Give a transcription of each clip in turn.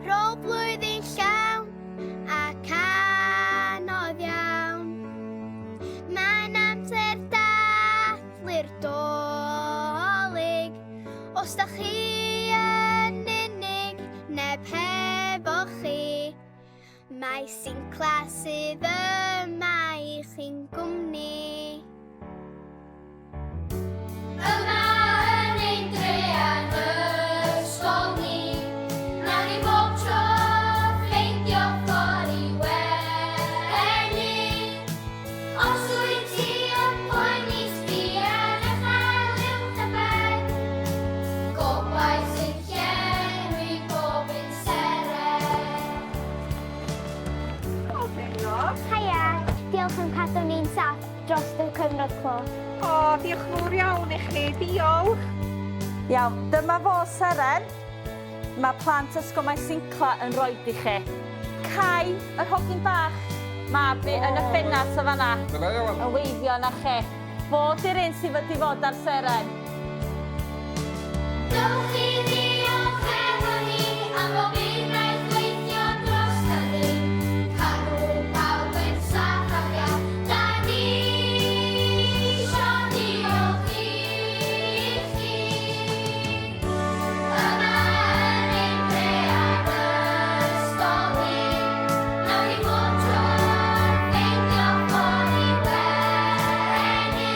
Rôl blwyddyn llawn ac anodd iawn. Mae'n amser dathlu'r dolig. Os da chi yn unig neb hefo chi, mae Sincla sydd yma i chi'n gwmni. Yma yn ein drean ysgol ni, nawn ni bob tro ffeindio ffordd i wenu. Os wyt ti yn poeni sbïa yn eich uwch y ben, gobaith sy'n llenwi bob un seren. Haia, diolch am cadw ni'n saff dros y cyfnod clo. O, diolch yn fawr iawn i chi, diolch. Iawn, dyma fo Seren. Mae plant ysgol mae Sincla yn rhoi i chi. Cai, yr hogyn bach, Mabi yn y ffenast o fanna. Dyna iawn. Y weiddio na chi. Fo di'r un sydd wedi fod ar Seren. Dowch i ddiolch efo ni am bob un aeth weithio dros hynny. Cadw pawb yn saff ac iawn. Da ni isio diolch i chi. Yma yn ein drean ysgol ni, nawn ni bob tro ffeindio ffordd i wenu.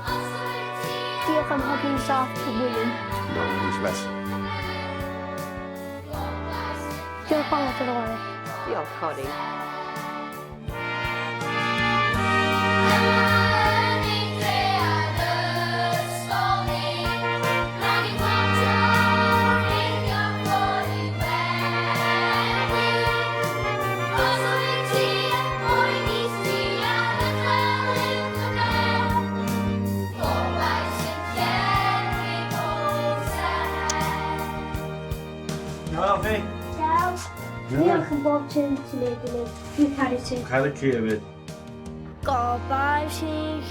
Os wyt ti Diolch am hogyn saff William. No, who's best? Diolch am lot o ddod. Diolch, Cori. Wel, fi. Ciao. Diolch am bob tyn ti'n neud i ni. Dwi'n caru ti. Cael y ci hefyd. Gobaith sy'n